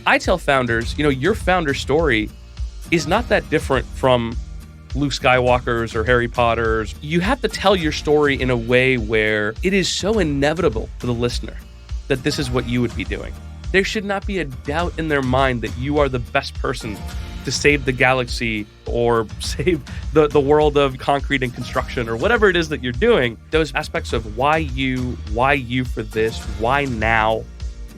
I tell founders, your founder story is not that different from Luke Skywalker's or Harry Potter's. You have to tell your story in a way where it is so inevitable to the listener that this is what you would be doing. There should not be a doubt in their mind that you are the best person to save the galaxy or save the world of concrete and construction or whatever it is that you're doing. Those aspects of why you for this, why now,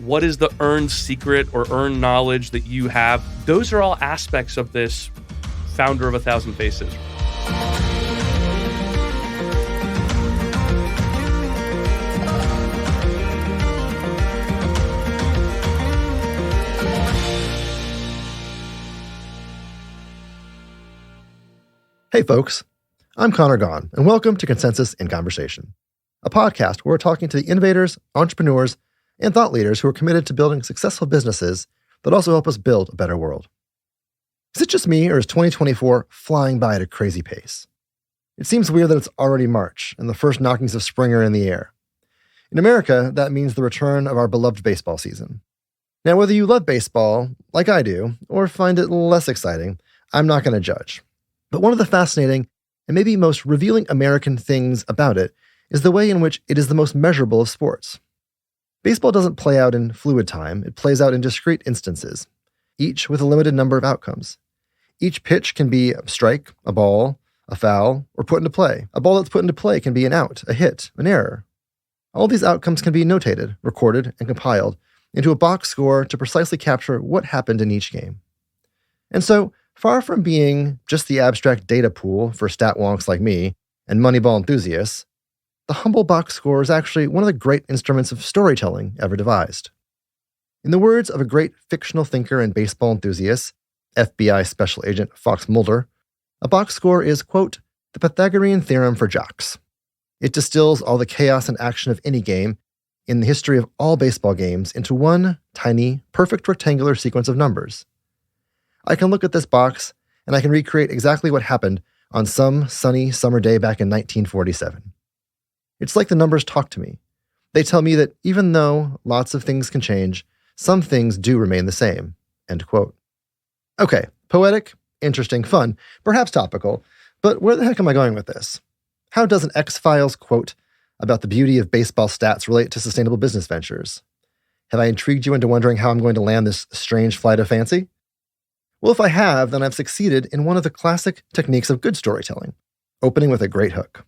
what is the earned secret or earned knowledge that you have? Those are all aspects of this founder of 1,000 faces. Hey folks, I'm Conor Gaughan, and welcome to Consensus in Conversation, a podcast where we're talking to the innovators, entrepreneurs, and thought leaders who are committed to building successful businesses that also help us build a better world. Is it just me, or is 2024 flying by at a crazy pace? It seems weird that it's already March, and the first knockings of spring are in the air. In America, that means the return of our beloved baseball season. Now, whether you love baseball, like I do, or find it less exciting, I'm not going to judge. But one of the fascinating and maybe most revealing American things about it is the way in which it is the most measurable of sports. Baseball doesn't play out in fluid time, it plays out in discrete instances, each with a limited number of outcomes. Each pitch can be a strike, a ball, a foul, or put into play. A ball that's put into play can be an out, a hit, an error. All these outcomes can be notated, recorded, and compiled into a box score to precisely capture what happened in each game. And so, far from being just the abstract data pool for stat wonks like me and Moneyball enthusiasts, the humble box score is actually one of the great instruments of storytelling ever devised. In the words of a great fictional thinker and baseball enthusiast, FBI Special Agent Fox Mulder, a box score is, quote, the Pythagorean theorem for jocks. It distills all the chaos and action of any game in the history of all baseball games into one tiny, perfect rectangular sequence of numbers. I can look at this box, and I can recreate exactly what happened on some sunny summer day back in 1947. It's like the numbers talk to me. They tell me that even though lots of things can change, some things do remain the same, end quote. Okay, poetic, interesting, fun, perhaps topical, but where the heck am I going with this? How does an X-Files quote about the beauty of baseball stats relate to sustainable business ventures? Have I intrigued you into wondering how I'm going to land this strange flight of fancy? Well, if I have, then I've succeeded in one of the classic techniques of good storytelling, opening with a great hook.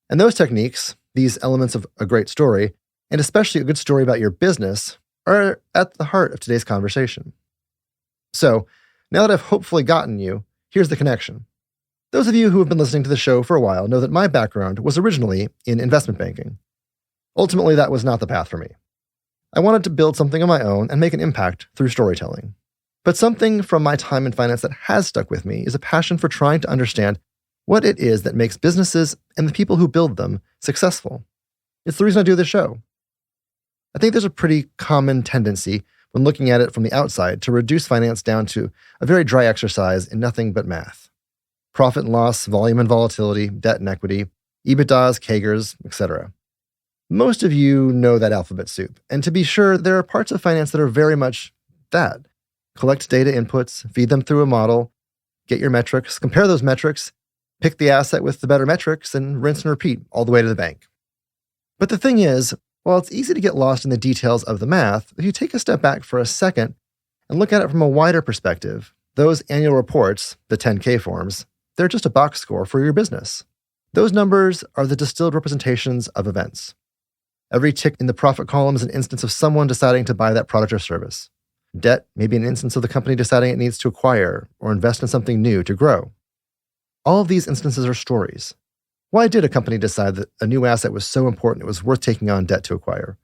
And those techniques, these elements of a great story, and especially a good story about your business, are at the heart of today's conversation. So, now that I've hopefully gotten you, here's the connection. Those of you who have been listening to the show for a while know that my background was originally in investment banking. Ultimately, that was not the path for me. I wanted to build something of my own and make an impact through storytelling. But something from my time in finance that has stuck with me is a passion for trying to understand what it is that makes businesses and the people who build them successful. It's the reason I do this show. I think there's a pretty common tendency when looking at it from the outside to reduce finance down to a very dry exercise in nothing but math. Profit and loss, volume and volatility, debt and equity, EBITDAs, CAGRs, etc. Most of you know that alphabet soup. And to be sure, there are parts of finance that are very much that. Collect data inputs, feed them through a model, get your metrics, compare those metrics, pick the asset with the better metrics, and rinse and repeat all the way to the bank. But the thing is, while it's easy to get lost in the details of the math, if you take a step back for a second and look at it from a wider perspective, those annual reports, the 10K forms, they're just a box score for your business. Those numbers are the distilled representations of events. Every tick in the profit column is an instance of someone deciding to buy that product or service. Debt may be an instance of the company deciding it needs to acquire or invest in something new to grow. All of these instances are stories. Why did a company decide that a new asset was so important it was worth taking on debt to acquire?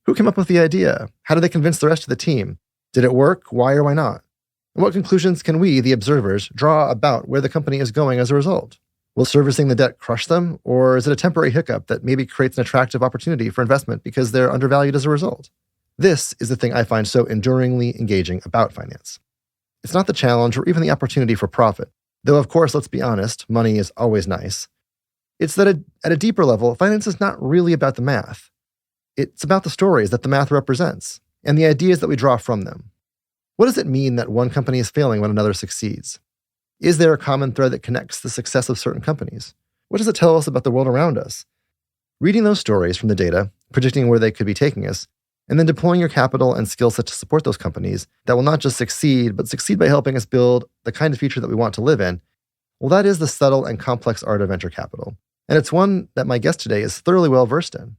Who came up with the idea? How did they convince the rest of the team? Did it work? Why or why not? And what conclusions can we, the observers, draw about where the company is going as a result? Will servicing the debt crush them, or is it a temporary hiccup that maybe creates an attractive opportunity for investment because they're undervalued as a result? This is the thing I find so enduringly engaging about finance. It's not the challenge or even the opportunity for profit, though of course, let's be honest, money is always nice. It's that at a deeper level, finance is not really about the math. It's about the stories that the math represents and the ideas that we draw from them. What does it mean that one company is failing when another succeeds? Is there a common thread that connects the success of certain companies? What does it tell us about the world around us? Reading those stories from the data, predicting where they could be taking us, and then deploying your capital and skill set to support those companies that will not just succeed, but succeed by helping us build the kind of future that we want to live in, well, that is the subtle and complex art of venture capital. And it's one that my guest today is thoroughly well versed in.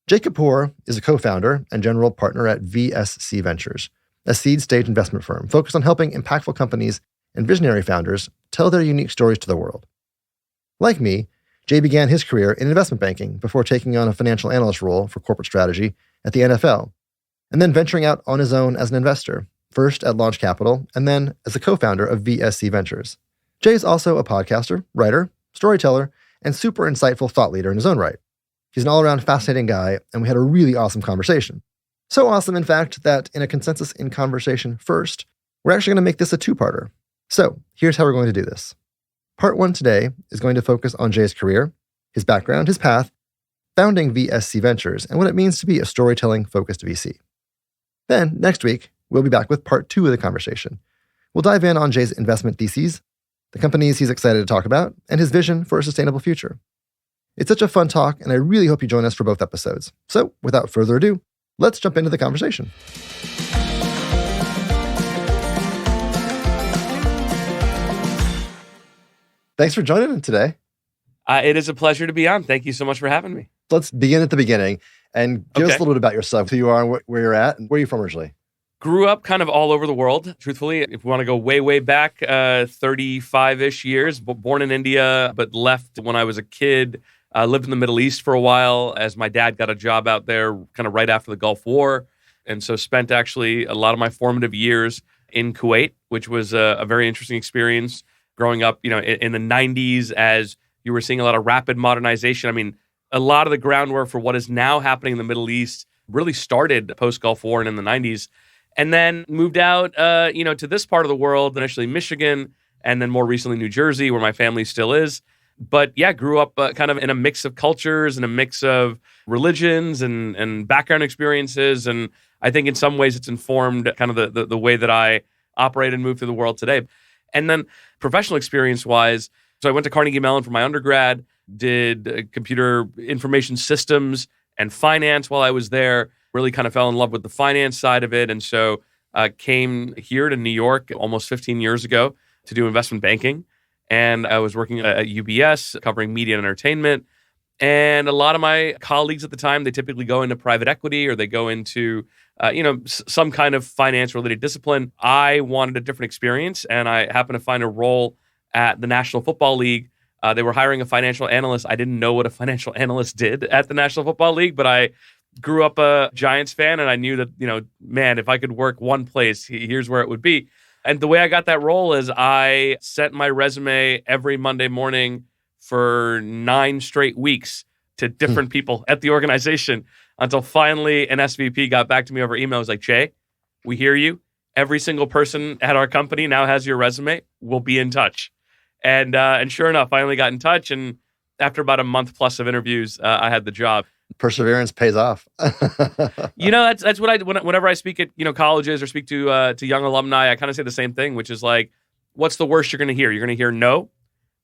Vijay Kapoor is a co-founder and general partner at VSC Ventures, a seed-stage investment firm focused on helping impactful companies and visionary founders tell their unique stories to the world. Like me, Jay began his career in investment banking before taking on a financial analyst role for corporate strategy at the NFL, and then venturing out on his own as an investor, first at Launch Capital, and then as a co-founder of VSC Ventures. Jay is also a podcaster, writer, storyteller, and super insightful thought leader in his own right. He's an all-around fascinating guy, and we had a really awesome conversation. So awesome, in fact, that in a Consensus in Conversation first, we're actually going to make this a two-parter. So here's how we're going to do this. Part 1 today is going to focus on Jay's career, his background, his path, founding VSC Ventures, and what it means to be a storytelling-focused VC. Then, next week, we'll be back with Part 2 of the conversation. We'll dive in on Jay's investment theses, the companies he's excited to talk about, and his vision for a sustainable future. It's such a fun talk, and I really hope you join us for both episodes. So, without further ado, let's jump into the conversation. Thanks for joining me today. It is a pleasure to be on. Thank you so much for having me. Let's begin at the beginning and give us a little bit about yourself, who you are and where you're at, and where are you from originally? Grew up kind of all over the world, truthfully. If we want to go way, way back, 35-ish years, born in India, but left when I was a kid. Lived in the Middle East for a while as my dad got a job out there kind of right after the Gulf War. And so spent actually a lot of my formative years in Kuwait, which was a very interesting experience. Growing up, in the 90s, as you were seeing a lot of rapid modernization. I mean, a lot of the groundwork for what is now happening in the Middle East really started post-Gulf War and in the 90s. And then moved out, to this part of the world, initially Michigan, and then more recently New Jersey, where my family still is. But yeah, grew up kind of in a mix of cultures and a mix of religions and background experiences. And I think in some ways it's informed kind of the way that I operate and move through the world today. And then professional experience-wise, so I went to Carnegie Mellon for my undergrad, did computer information systems and finance while I was there, really kind of fell in love with the finance side of it. And so came here to New York almost 15 years ago to do investment banking. And I was working at UBS covering media and entertainment. And a lot of my colleagues at the time, they typically go into private equity or they go into, some kind of finance-related discipline. I wanted a different experience, and I happened to find a role at the National Football League. They were hiring a financial analyst. I didn't know what a financial analyst did at the National Football League, but I grew up a Giants fan, and I knew that, man, if I could work one place, here's where it would be. And the way I got that role is I sent my resume every Monday morning for 9 straight weeks to different people at the organization until finally an SVP got back to me over email. It was like, Jay, we hear you. Every single person at our company now has your resume. We'll be in touch. And sure enough, finally got in touch. And after about a month plus of interviews, I had the job. Perseverance pays off. That's what whenever I speak at colleges or speak to young alumni, I kind of say the same thing, which is like, what's the worst you're going to hear? You're going to hear no.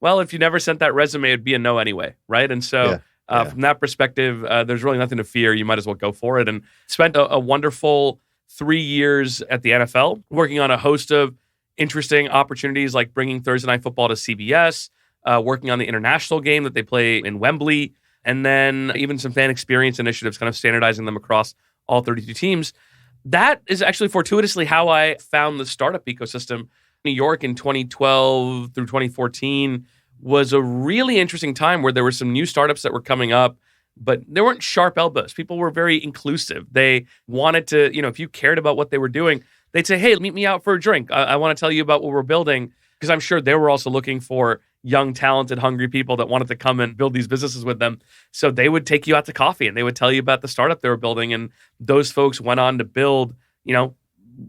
Well, if you never sent that resume, it'd be a no anyway, right? And so from that perspective, there's really nothing to fear. You might as well go for it. And spent a wonderful 3 years at the NFL, working on a host of interesting opportunities, like bringing Thursday Night Football to CBS, working on the international game that they play in Wembley, and then even some fan experience initiatives, kind of standardizing them across all 32 teams. That is actually fortuitously how I found the startup ecosystem. New York in 2012 through 2014 was a really interesting time where there were some new startups that were coming up, but they weren't sharp elbows. People were very inclusive. They wanted to, if you cared about what they were doing, they'd say, hey, meet me out for a drink. I want to tell you about what we're building, because I'm sure they were also looking for young, talented, hungry people that wanted to come and build these businesses with them. So they would take you out to coffee and they would tell you about the startup they were building. And those folks went on to build,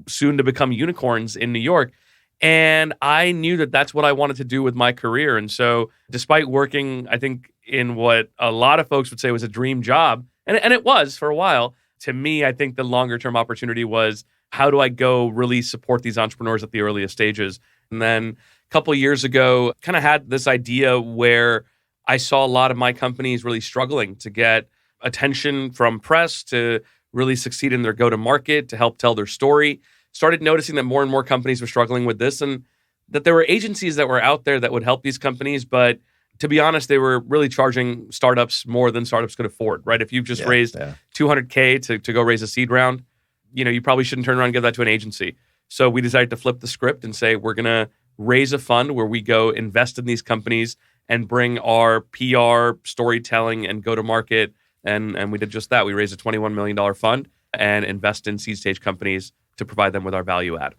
soon to become unicorns in New York. And I knew that that's what I wanted to do with my career. And so despite working, I think, in what a lot of folks would say was a dream job, and it was for a while, to me, I think the longer term opportunity was, how do I go really support these entrepreneurs at the earliest stages? And then a couple of years ago, kind of had this idea where I saw a lot of my companies really struggling to get attention from press, to really succeed in their go-to-market, to help tell their story. Started noticing that more and more companies were struggling with this, and that there were agencies that were out there that would help these companies. But to be honest, they were really charging startups more than startups could afford, right? If you've just raised $200K to go raise a seed round, you probably shouldn't turn around and give that to an agency. So we decided to flip the script and say, we're going to raise a fund where we go invest in these companies and bring our PR, storytelling, and go-to-market. And we did just that. We raised a $21 million fund and invest in seed stage companies to provide them with our value add.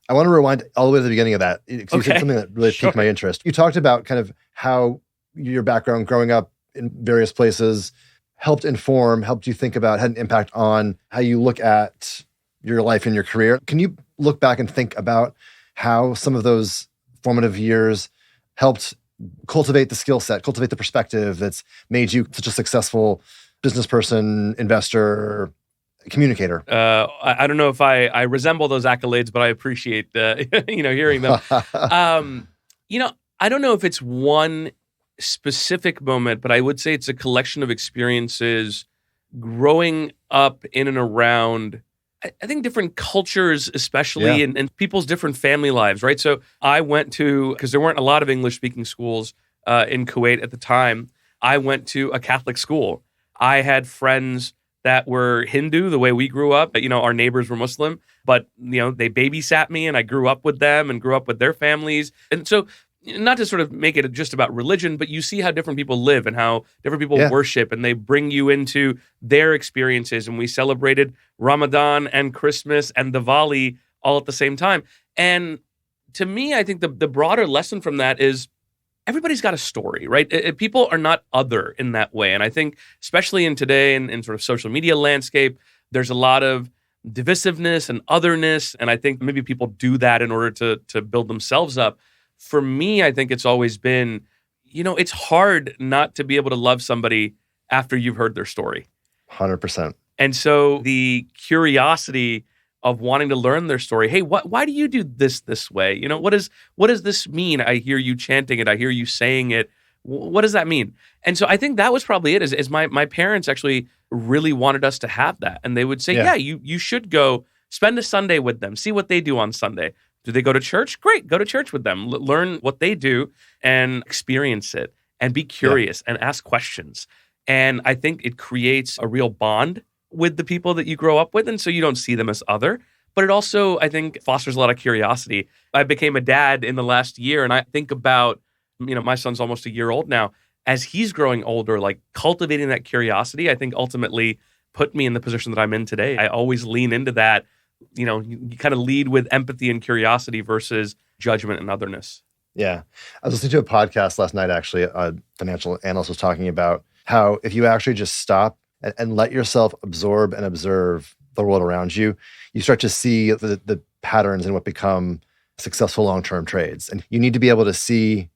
I want to rewind all the way to the beginning of that, because you said something that really piqued my interest. You talked about kind of how your background growing up in various places helped you think about, had an impact on how you look at your life and your career. Can you look back and think about how some of those formative years helped cultivate the skill set, cultivate the perspective that's made you such a successful business person, investor, communicator? I don't know if I resemble those accolades, but I appreciate hearing them. I don't know if it's one specific moment, but I would say it's a collection of experiences growing up in and around, I think, different cultures, especially, and people's different family lives, right? So I went to, because there weren't a lot of English-speaking schools in Kuwait at the time, I went to a Catholic school. I had friends that were Hindu, the way we grew up. Our neighbors were Muslim, but they babysat me, and I grew up with them and grew up with their families. And so, not to sort of make it just about religion, but you see how different people live and how different people worship, and they bring you into their experiences. And we celebrated Ramadan and Christmas and Diwali all at the same time. And to me, I think the broader lesson from that is everybody's got a story, right? People are not other in that way. And I think, especially in today in sort of social media landscape, there's a lot of divisiveness and otherness. And I think maybe people do that in order to build themselves up. For me, I think it's always been, it's hard not to be able to love somebody after you've heard their story. 100%. And so the curiosity of wanting to learn their story. Hey, why do you do this way? What does this mean? I hear you chanting it. I hear you saying it. What does that mean? And so I think that was probably it, is my parents actually really wanted us to have that. And they would say, you should go spend a Sunday with them, see what they do on Sunday. Do they go to church? Great. Go to church with them. Learn what they do and experience it and be curious and ask questions. And I think it creates a real bond with the people that you grow up with. And so you don't see them as other. But it also, I think, fosters a lot of curiosity. I became a dad in the last year, and I think about, my son's almost a year old now. As he's growing older, like cultivating that curiosity, I think ultimately put me in the position that I'm in today. I always lean into that. You kind of lead with empathy and curiosity versus judgment and otherness. Yeah. I was listening to a podcast last night, actually. A financial analyst was talking about how if you actually just stop and let yourself absorb and observe the world around you, you start to see the patterns in what become successful long-term trades. And you need to be able to see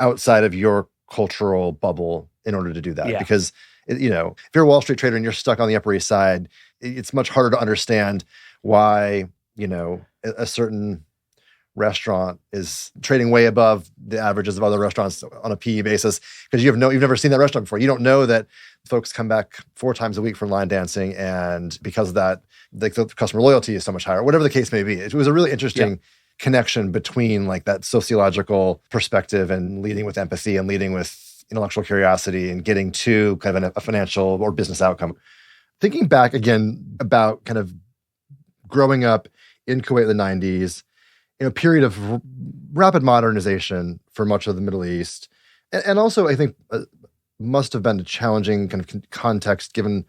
outside of your cultural bubble in order to do that. Yeah. Because, if you're a Wall Street trader and you're stuck on the Upper East Side, it's much harder to understand why, a certain restaurant is trading way above the averages of other restaurants on a PE basis, because you've never seen that restaurant before. You don't know that folks come back 4 times a week for line dancing, and because of that, the customer loyalty is so much higher, whatever the case may be. It was a really interesting connection between like that sociological perspective and leading with empathy and leading with intellectual curiosity and getting to kind of a financial or business outcome. Thinking back again about kind of growing up in Kuwait in the 90s, in a period of rapid modernization for much of the Middle East, and also I think must have been a challenging kind of context given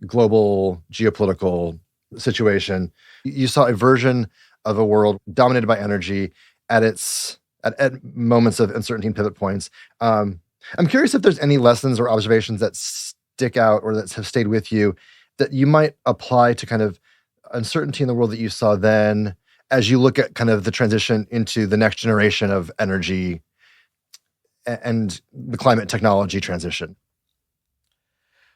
global geopolitical situation. You saw a version of a world dominated by energy at moments of uncertainty and pivot points. I'm curious if there's any lessons or observations that stick out or that have stayed with you that you might apply to kind of uncertainty in the world that you saw then, as you look at kind of the transition into the next generation of energy and the climate technology transition.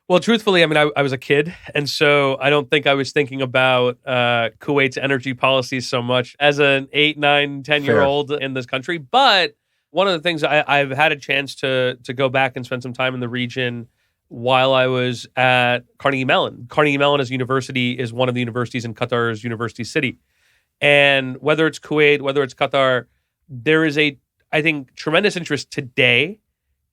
Well, truthfully, I mean, I was a kid, and so I don't think I was thinking about Kuwait's energy policies so much as an 8, 9, 10-year-old in this country. But one of the things I've had a chance to go back and spend some time in the region while I was at Carnegie Mellon. Carnegie Mellon as a university is one of the universities in Qatar's university city. And whether it's Kuwait, whether it's Qatar, there is I think, tremendous interest today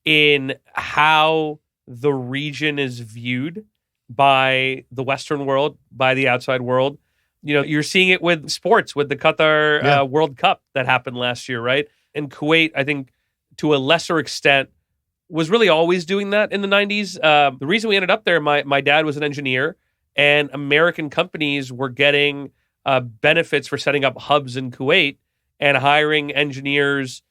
in how the region is viewed by the Western world, by the outside world. You know, you're seeing it with sports, with the Qatar World Cup that happened last year, right? And Kuwait, I think, to a lesser extent, was really always doing that in the 90s. The reason we ended up there, my dad was an engineer, and American companies were getting benefits for setting up hubs in Kuwait and hiring engineers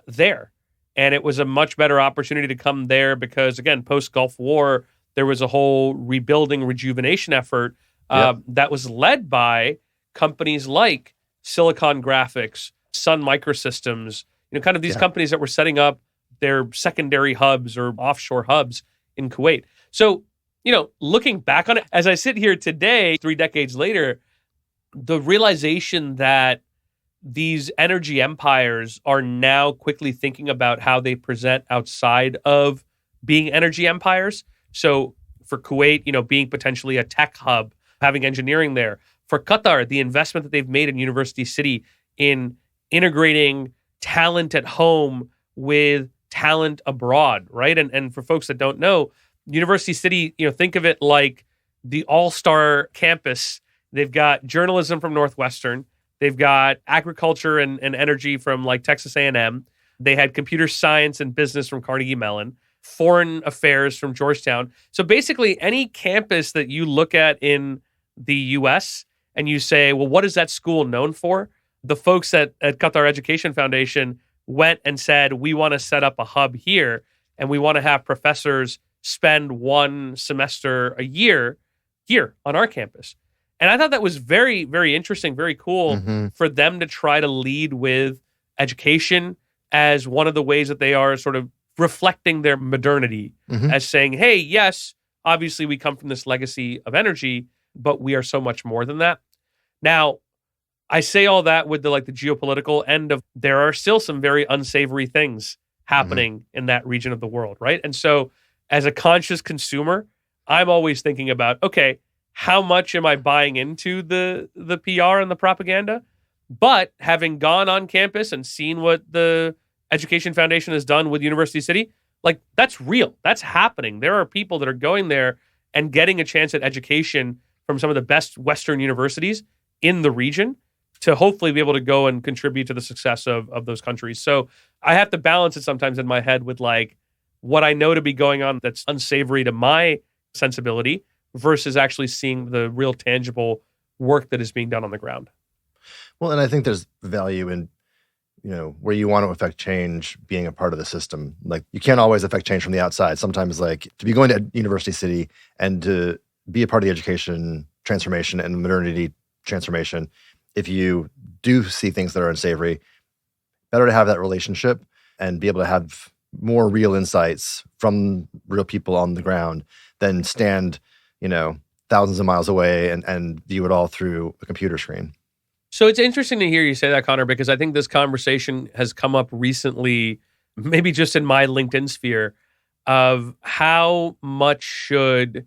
there. And it was a much better opportunity to come there because, again, post-Gulf War, there was a whole rebuilding, rejuvenation effort that was led by companies like Silicon Graphics, Sun Microsystems, kind of these companies that were setting up their secondary hubs or offshore hubs in Kuwait. So, looking back on it, as I sit here today, 3 decades later, the realization that these energy empires are now quickly thinking about how they present outside of being energy empires. So for Kuwait, being potentially a tech hub, having engineering there. For Qatar, the investment that they've made in University City in integrating talent at home with talent abroad, right? And for folks that don't know, University City, think of it like the all-star campus. They've got journalism from Northwestern. They've got agriculture and energy from like Texas A&M. They had computer science and business from Carnegie Mellon, foreign affairs from Georgetown. So basically any campus that you look at in the US and you say, well, what is that school known for? The folks at Qatar Education Foundation went and said, we want to set up a hub here and we want to have professors spend 1 semester a year here on our campus. And I thought that was very, very interesting, very cool for them to try to lead with education as one of the ways that they are sort of reflecting their modernity as saying, hey, yes, obviously we come from this legacy of energy, but we are so much more than that. Now, I say all that with the geopolitical end of there are still some very unsavory things happening in that region of the world, right? And so as a conscious consumer, I'm always thinking about, okay, how much am I buying into the PR and the propaganda? But having gone on campus and seen what the Education Foundation has done with University City, that's real. That's happening. There are people that are going there and getting a chance at education from some of the best Western universities in the region to hopefully be able to go and contribute to the success of those countries. So I have to balance it sometimes in my head with what I know to be going on that's unsavory to my sensibility versus actually seeing the real tangible work that is being done on the ground. Well, and I think there's value in, where you want to affect change being a part of the system. You can't always affect change from the outside. Sometimes to be going to University City and to be a part of the education transformation and modernity transformation, if you do see things that are unsavory, better to have that relationship and be able to have more real insights from real people on the ground than stand thousands of miles away and view it all through a computer screen. So it's interesting to hear you say that, Connor, because I think this conversation has come up recently, maybe just in my LinkedIn sphere, of how much should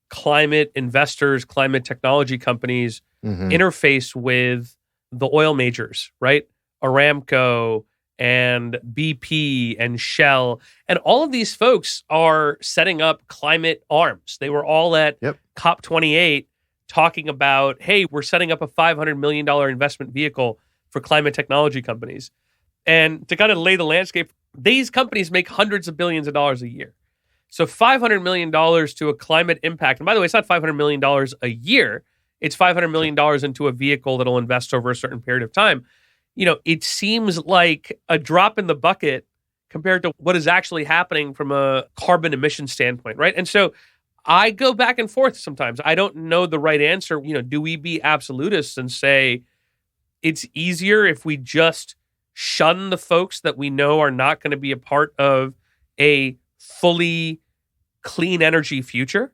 climate investors, climate technology companies interface with the oil majors, right? Aramco and BP and Shell. And all of these folks are setting up climate arms. They were all at COP28 talking about, hey, we're setting up a $500 million investment vehicle for climate technology companies. And to kind of lay the landscape, these companies make hundreds of billions of dollars a year. So $500 million to a climate impact. And by the way, it's not $500 million a year. It's $500 million into a vehicle that'll invest over a certain period of time. It seems like a drop in the bucket compared to what is actually happening from a carbon emission standpoint, right? And so I go back and forth sometimes. I don't know the right answer. Do we be absolutists and say it's easier if we just shun the folks that we know are not going to be a part of a fully clean energy future?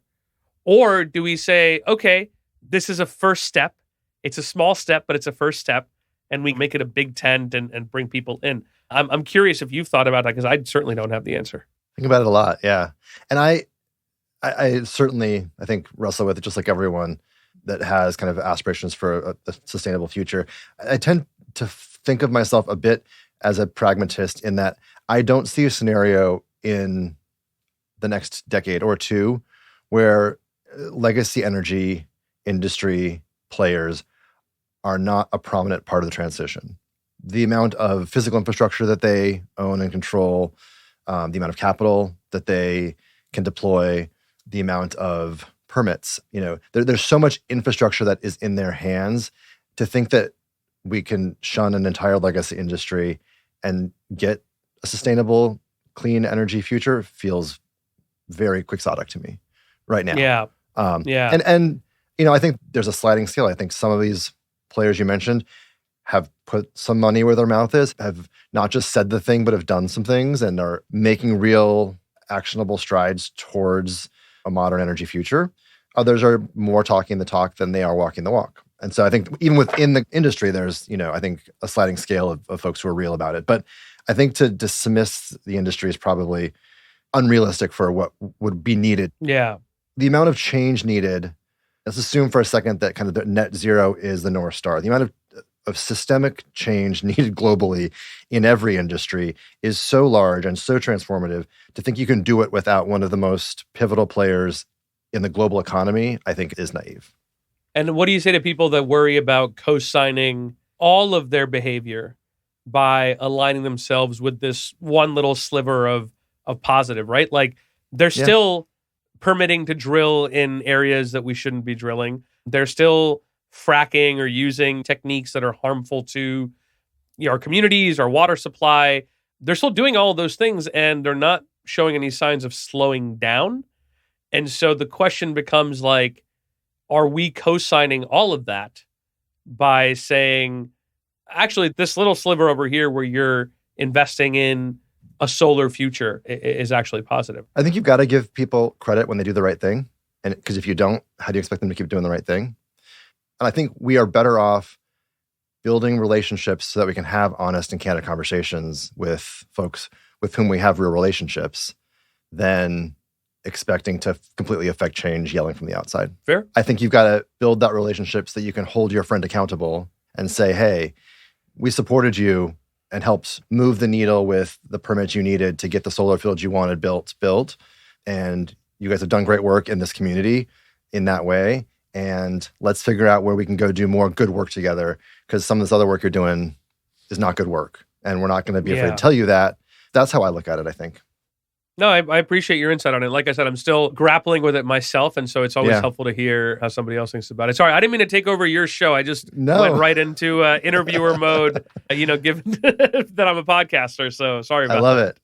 Or do we say, okay, this is a first step. It's a small step, but it's a first step. And we make it a big tent and bring people in. I'm curious if you've thought about that, because I certainly don't have the answer. Think about it a lot, yeah. And I certainly, I think, wrestle with it just like everyone that has kind of aspirations for a sustainable future. I tend to think of myself a bit as a pragmatist in that I don't see a scenario in the next decade or two where legacy energy industry players are not a prominent part of the transition. The amount of physical infrastructure that they own and control, the amount of capital that they can deploy, the amount of permits, there's so much infrastructure that is in their hands. To think that we can shun an entire legacy industry and get a sustainable, clean energy future feels very quixotic to me right now. Yeah. And I think there's a sliding scale. I think some of these players you mentioned have put some money where their mouth is, have not just said the thing, but have done some things and are making real actionable strides towards a modern energy future. Others are more talking the talk than they are walking the walk. And so I think even within the industry, there's, I think a sliding scale of folks who are real about it. But I think to dismiss the industry is probably unrealistic for what would be needed. Yeah. The amount of change needed, let's assume for a second that kind of the net zero is the North Star. The amount of systemic change needed globally in every industry is so large and so transformative. To think you can do it without one of the most pivotal players in the global economy, I think is naive. And what do you say to people that worry about co-signing all of their behavior by aligning themselves with this one little sliver of positive, right? Like they're still permitting to drill in areas that we shouldn't be drilling. They're still fracking or using techniques that are harmful to our communities, our water supply. They're still doing all of those things, and they're not showing any signs of slowing down. And so the question becomes like, are we co-signing all of that by saying, actually, this little sliver over here where you're investing in a solar future is actually positive? I think you've got to give people credit when they do the right thing. And because if you don't, how do you expect them to keep doing the right thing? And I think we are better off building relationships so that we can have honest and candid conversations with folks with whom we have real relationships than expecting to completely affect change yelling from the outside. Fair. I think you've got to build that relationship so that you can hold your friend accountable and say, hey, we supported you and helped move the needle with the permits you needed to get the solar fields you wanted built. And you guys have done great work in this community in that way. And let's figure out where we can go do more good work together, because some of this other work you're doing is not good work. And we're not going to be afraid to tell you that. That's how I look at it, I think. No, I appreciate your insight on it. Like I said, I'm still grappling with it myself. And so it's always helpful to hear how somebody else thinks about it. Sorry, I didn't mean to take over your show. I just went right into interviewer mode, given that I'm a podcaster. So sorry about that. I love it.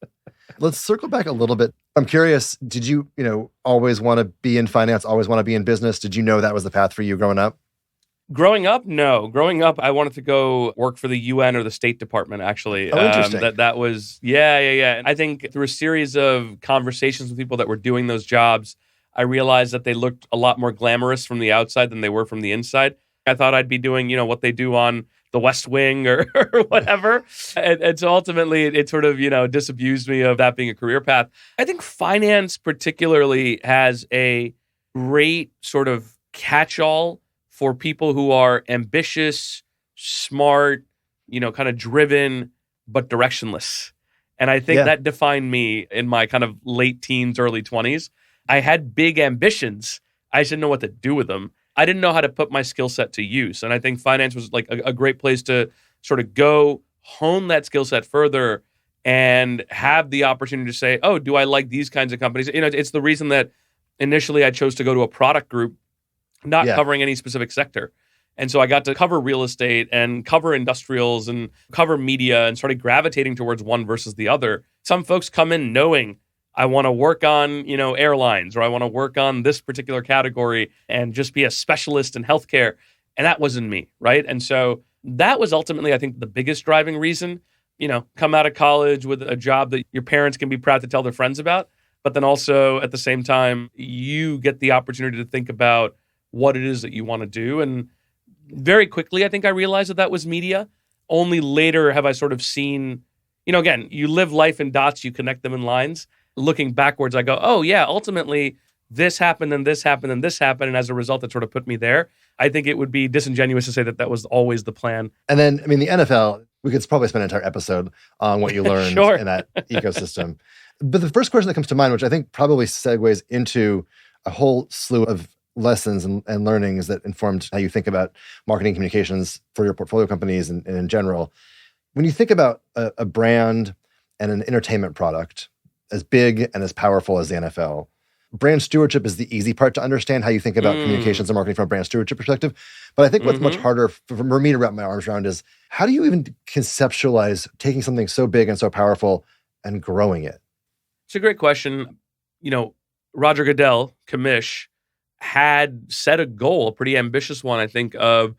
Let's circle back a little bit. I'm curious, did you, always want to be in finance, always want to be in business? Did you know that was the path for you growing up? Growing up, no. Growing up, I wanted to go work for the UN or the State Department, actually. Oh, interesting. That was, yeah. I think through a series of conversations with people that were doing those jobs, I realized that they looked a lot more glamorous from the outside than they were from the inside. I thought I'd be doing, what they do on the West Wing or whatever. And so ultimately, it sort of, disabused me of that being a career path. I think finance particularly has a great sort of catch-all for people who are ambitious, smart, kind of driven, but directionless. And I think that defined me in my kind of late teens, early 20s. I had big ambitions. I just didn't know what to do with them. I didn't know how to put my skill set to use. And I think finance was like a great place to sort of go hone that skill set further and have the opportunity to say, oh, do I like these kinds of companies? It's the reason that initially I chose to go to a product group, not covering any specific sector. And so I got to cover real estate and cover industrials and cover media and started gravitating towards one versus the other. Some folks come in knowing I want to work on, airlines, or I want to work on this particular category and just be a specialist in healthcare. And that wasn't me, right? And so that was ultimately, I think, the biggest driving reason. Come out of college with a job that your parents can be proud to tell their friends about. But then also at the same time, you get the opportunity to think about what it is that you want to do. And very quickly, I think I realized that was media. Only later have I sort of seen, again, you live life in dots, you connect them in lines. Looking backwards, I go, oh yeah, ultimately this happened and this happened and this happened. And as a result, it sort of put me there. I think it would be disingenuous to say that was always the plan. And then, the NFL, we could probably spend an entire episode on what you learned Sure. in that ecosystem. But the first question that comes to mind, which I think probably segues into a whole slew of lessons and learnings that informed how you think about marketing communications for your portfolio companies and in general. When you think about a brand and an entertainment product as big and as powerful as the NFL, brand stewardship is the easy part to understand how you think about communications and marketing from a brand stewardship perspective. But I think what's much harder for me to wrap my arms around is how do you even conceptualize taking something so big and so powerful and growing it? It's a great question. Roger Goodell, Commish, had set a goal, a pretty ambitious one, I think, of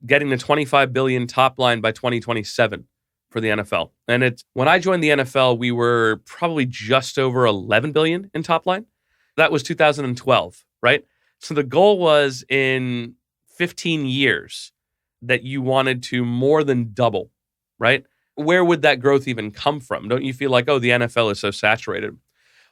getting the $25 billion top line by 2027 for the NFL. And when I joined the NFL, we were probably just over $11 billion in top line. That was 2012, right? So the goal was in 15 years that you wanted to more than double, right? Where would that growth even come from? Don't you feel like, the NFL is so saturated?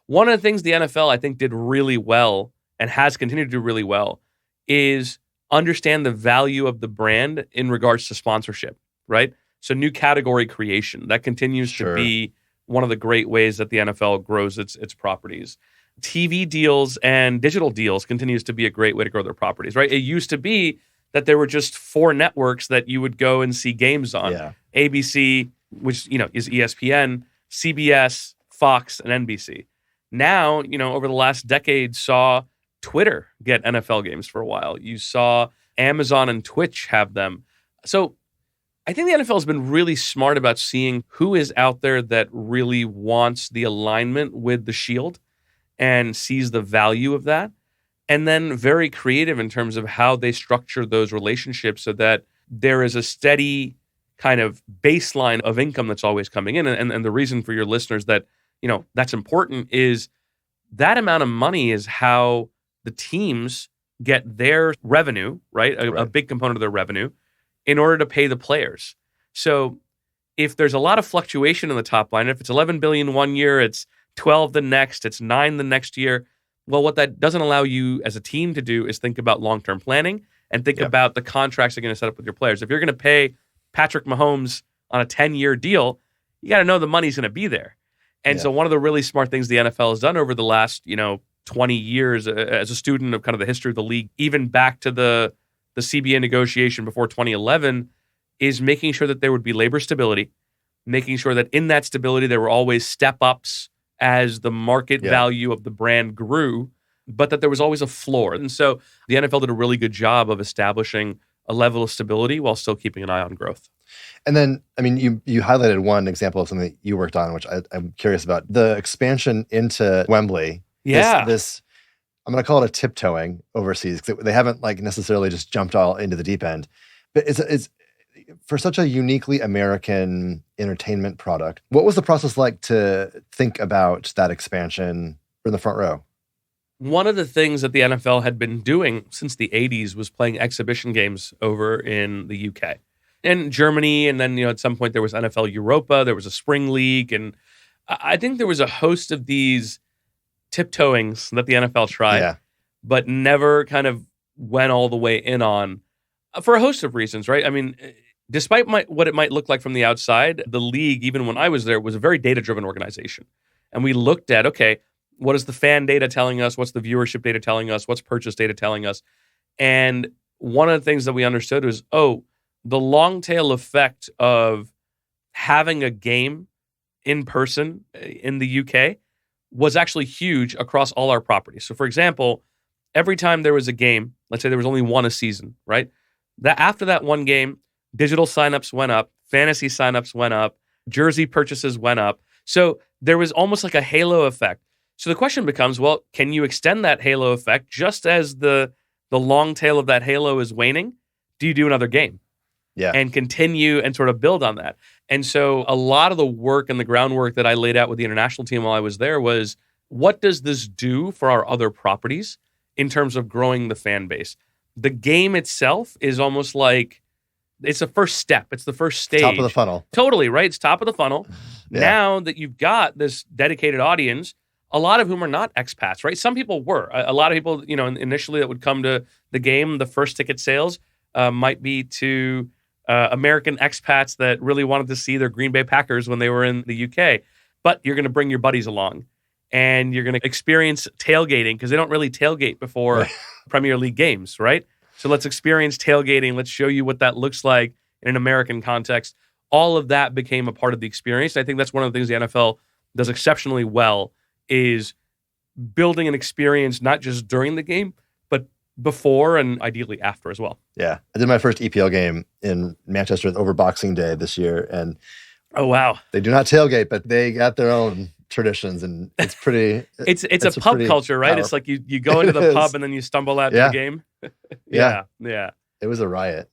One of the things the NFL, I think, did really well and has continued to do really well is understand the value of the brand in regards to sponsorship, right? So new category creation, that continues to be one of the great ways that the NFL grows its properties. TV deals and digital deals continues to be a great way to grow their properties, right? It used to be that there were just 4 networks that you would go and see games on. Yeah. ABC, which, is ESPN, CBS, Fox, and NBC. Now, over the last decade, saw Twitter get NFL games for a while. You saw Amazon and Twitch have them. So I think the NFL has been really smart about seeing who is out there that really wants the alignment with the shield and sees the value of that. And then very creative in terms of how they structure those relationships so that there is a steady kind of baseline of income that's always coming in. And the reason for your listeners that, that's important is that amount of money is how the teams get their revenue, right? A big component of their revenue in order to pay the players. So if there's a lot of fluctuation in the top line, if it's 11 billion one year, it's 12 the next, it's 9 the next year. Well, what that doesn't allow you as a team to do is think about long-term planning and think about the contracts you're going to set up with your players. If you're going to pay Patrick Mahomes on a 10-year deal, you got to know the money's going to be there. And so one of the really smart things the NFL has done over the last, 20 years as a student of kind of the history of the league, even back to the CBA negotiation before 2011, is making sure that there would be labor stability, making sure that in that stability there were always step-ups as the market value of the brand grew, but that there was always a floor. And so the NFL did a really good job of establishing a level of stability while still keeping an eye on growth. And then, you highlighted one example of something that you worked on, which I'm curious about. The expansion into Wembley. Yeah. This I'm going to call it a tiptoeing overseas, because they haven't necessarily just jumped all into the deep end. But it's for such a uniquely American entertainment product. What was the process like to think about that expansion in the front row? One of the things that the NFL had been doing since the 80s was playing exhibition games over in the UK and Germany. And then, at some point there was NFL Europa, there was a spring league. And I think there was a host of these tiptoeings that the NFL tried, but never kind of went all the way in on for a host of reasons, right? Despite what it might look like from the outside, the league, even when I was there, was a very data-driven organization. And we looked at, okay, what is the fan data telling us? What's the viewership data telling us? What's purchase data telling us? And one of the things that we understood was, the long tail effect of having a game in person in the UK was actually huge across all our properties. So for example, every time there was a game, let's say there was only one a season, right? That after that one game, digital signups went up, fantasy signups went up, jersey purchases went up. So there was almost like a halo effect. So the question becomes, well, can you extend that halo effect just as the long tail of that halo is waning? Do you do another game? And continue and sort of build on that. And so a lot of the work and the groundwork that I laid out with the international team while I was there was, what does this do for our other properties in terms of growing the fan base? The game itself is almost like it's the first step. It's the first stage. Top of the funnel. Totally, right? It's top of the funnel. Yeah. Now that you've got this dedicated audience, a lot of whom are not expats, right? Some people were. A lot of people, initially that would come to the game, the first ticket sales might be to American expats that really wanted to see their Green Bay Packers when they were in the UK. But you're going to bring your buddies along and you're going to experience tailgating because they don't really tailgate before Premier League games, right? So let's experience tailgating. Let's show you what that looks like in an American context. All of that became a part of the experience. I think that's one of the things the NFL does exceptionally well is building an experience not just during the game, but before and ideally after as well. Yeah. I did my first EPL game in Manchester over Boxing Day this year. And oh, wow. They do not tailgate, but they got their own traditions. And it's pretty... it's a pub culture, right? It's like you go into the pub and then you stumble out to the game. Yeah. It was a riot.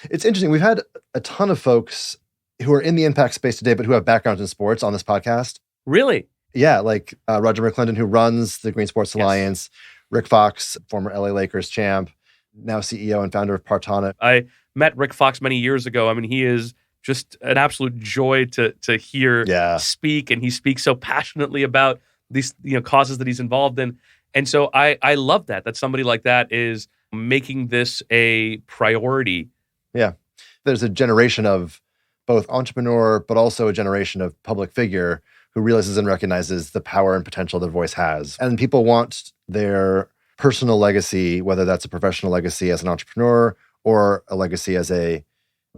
It's interesting. We've had a ton of folks who are in the impact space today, but who have backgrounds in sports on this podcast. Really? Yeah, like Roger McClendon, who runs the Green Sports Alliance, Rick Fox, former LA Lakers champ, now CEO and founder of Partana. I met Rick Fox many years ago. I mean, he is just an absolute joy to hear speak, and he speaks so passionately about these causes that he's involved in. And so I love that somebody like that is making this a priority. Yeah. There's a generation of both entrepreneur, but also a generation of public figure who realizes and recognizes the power and potential their voice has. And people want their personal legacy, whether that's a professional legacy as an entrepreneur or a legacy as a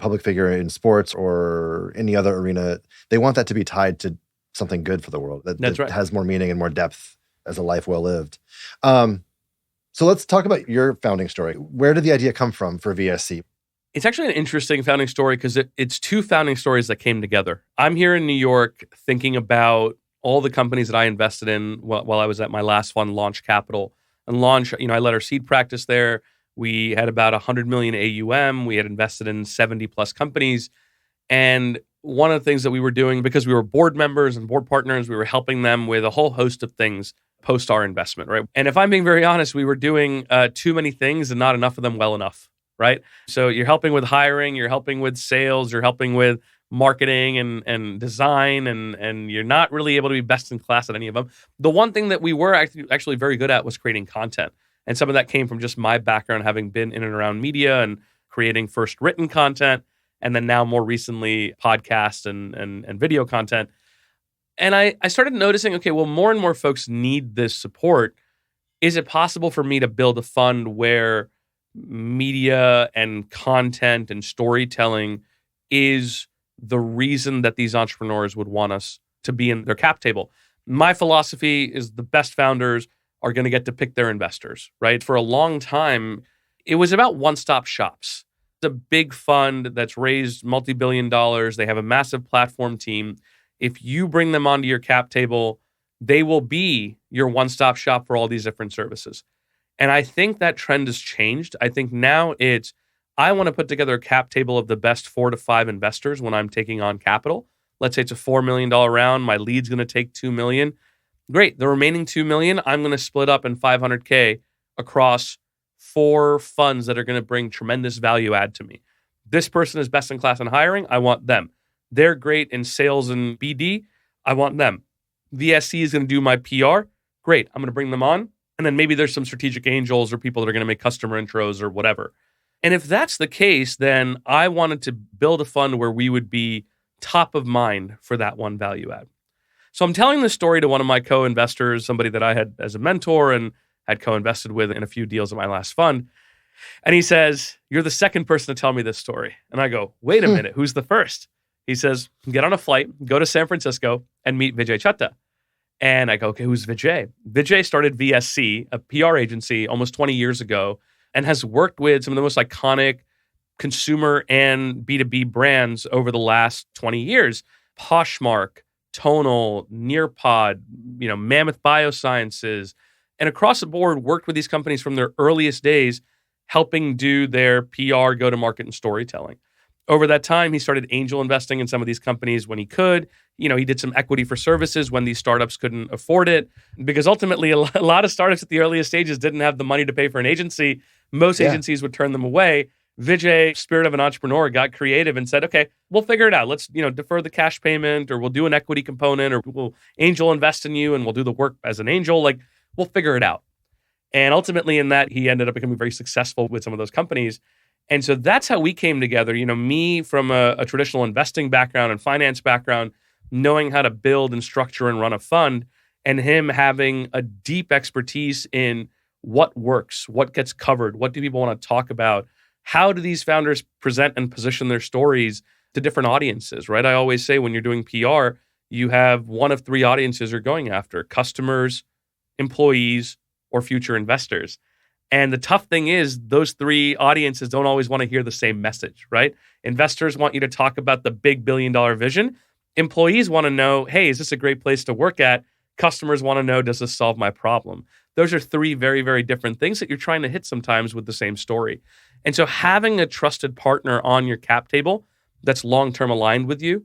public figure in sports or any other arena, they want that to be tied to something good for the world that right. has more meaning and more depth as a life well lived. So let's talk about your founding story. Where did the idea come from for VSC? It's actually an interesting founding story because it's two founding stories that came together. I'm here in New York thinking about all the companies that I invested in while I was at my last fund, Launch Capital. And Launch, I led our seed practice there. We had about 100 million AUM. We had invested in 70 plus companies. And one of the things that we were doing, because we were board members and board partners, we were helping them with a whole host of things post our investment, right? And if I'm being very honest, we were doing too many things and not enough of them well enough. Right? So you're helping with hiring, you're helping with sales, you're helping with marketing and design, and you're not really able to be best in class at any of them. The one thing that we were actually very good at was creating content. And some of that came from just my background, having been in and around media and creating first written content, and then now more recently podcast and video content. And I started noticing, okay, well, more and more folks need this support. Is it possible for me to build a fund where media and content and storytelling is the reason that these entrepreneurs would want us to be in their cap table? My philosophy is the best founders are going to get to pick their investors, right? For a long time, it was about one-stop shops. It's a big fund that's raised multi-billion dollars. They have a massive platform team. If you bring them onto your cap table, they will be your one-stop shop for all these different services. And I think that trend has changed. I think now I want to put together a cap table of the best 4 to 5 investors when I'm taking on capital. Let's say it's a $4 million round. My lead's going to take $2 million. Great. The remaining $2 million, I'm going to split up in $500K across 4 funds that are going to bring tremendous value add to me. This person is best in class in hiring. I want them. They're great in sales and BD. I want them. VSC is going to do my PR. Great. I'm going to bring them on. And then maybe there's some strategic angels or people that are going to make customer intros or whatever. And if that's the case, then I wanted to build a fund where we would be top of mind for that one value add. So I'm telling this story to one of my co-investors, somebody that I had as a mentor and had co-invested with in a few deals in my last fund. And he says, "You're the second person to tell me this story." And I go, "Wait a minute, who's the first?" He says, "Get on a flight, go to San Francisco and meet Vijay Chattha." And I go, "Okay, who's Vijay?" Vijay started VSC, a PR agency, almost 20 years ago, and has worked with some of the most iconic consumer and B2B brands over the last 20 years. Poshmark, Tonal, Nearpod, Mammoth Biosciences, and across the board worked with these companies from their earliest days, helping do their PR, go-to-market, and storytelling. Over that time, he started angel investing in some of these companies when he could. He did some equity for services when these startups couldn't afford it, because ultimately a lot of startups at the earliest stages didn't have the money to pay for an agency. Most agencies would turn them away. Vijay, spirit of an entrepreneur, got creative and said, okay, we'll figure it out. Let's, defer the cash payment, or we'll do an equity component, or we'll angel invest in you and we'll do the work as an angel. Like, we'll figure it out. And ultimately in that, he ended up becoming very successful with some of those companies. And so that's how we came together. Me from a traditional investing background and finance background, knowing how to build and structure and run a fund, and him having a deep expertise in what works, what gets covered, what do people want to talk about, how do these founders present and position their stories to different audiences, right? I always say when you're doing PR, you have one of three audiences you're going after: customers, employees, or future investors. And the tough thing is those three audiences don't always want to hear the same message, right? Investors want you to talk about the big billion-dollar vision. Employees want to know, hey, is this a great place to work at? Customers want to know, does this solve my problem? Those are three very, very different things that you're trying to hit sometimes with the same story. And so having a trusted partner on your cap table that's long-term aligned with you,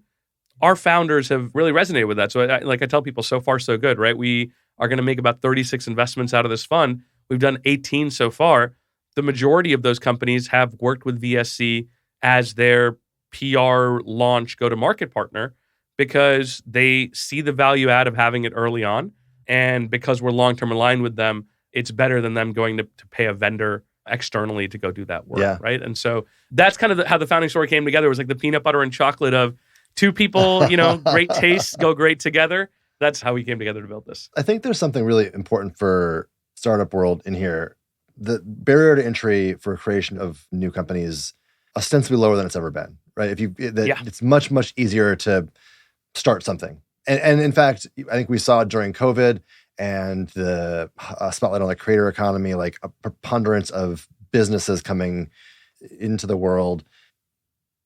our founders have really resonated with that. So I tell people, so far, so good, right? We are going to make about 36 investments out of this fund. We've done 18 so far. The majority of those companies have worked with VSC as their PR launch go-to-market partner, because they see the value add of having it early on. And because we're long-term aligned with them, it's better than them going to pay a vendor externally to go do that work, right? And so that's kind of how the founding story came together. It was like the peanut butter and chocolate of two people, great tastes go great together. That's how we came together to build this. I think there's something really important for startup world in here. The barrier to entry for creation of new companies is ostensibly lower than it's ever been, right? It's much, much easier to start something. And in fact, I think we saw during COVID and the spotlight on the creator economy, like a preponderance of businesses coming into the world.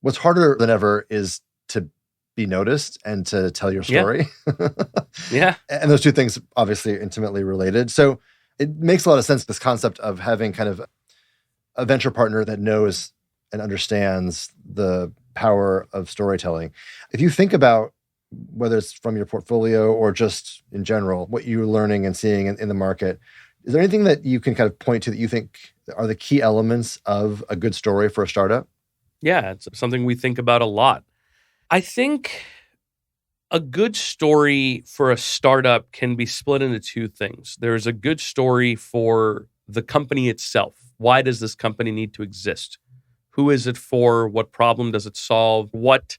What's harder than ever is to be noticed and to tell your story. Yeah. And those two things obviously are intimately related. So it makes a lot of sense, this concept of having kind of a venture partner that knows and understands the power of storytelling. If you think about whether it's from your portfolio or just in general, what you're learning and seeing in the market, is there anything that you can kind of point to that you think are the key elements of a good story for a startup? Yeah, it's something we think about a lot. I think a good story for a startup can be split into two things. There's a good story for the company itself. Why does this company need to exist? Who is it for? What problem does it solve? What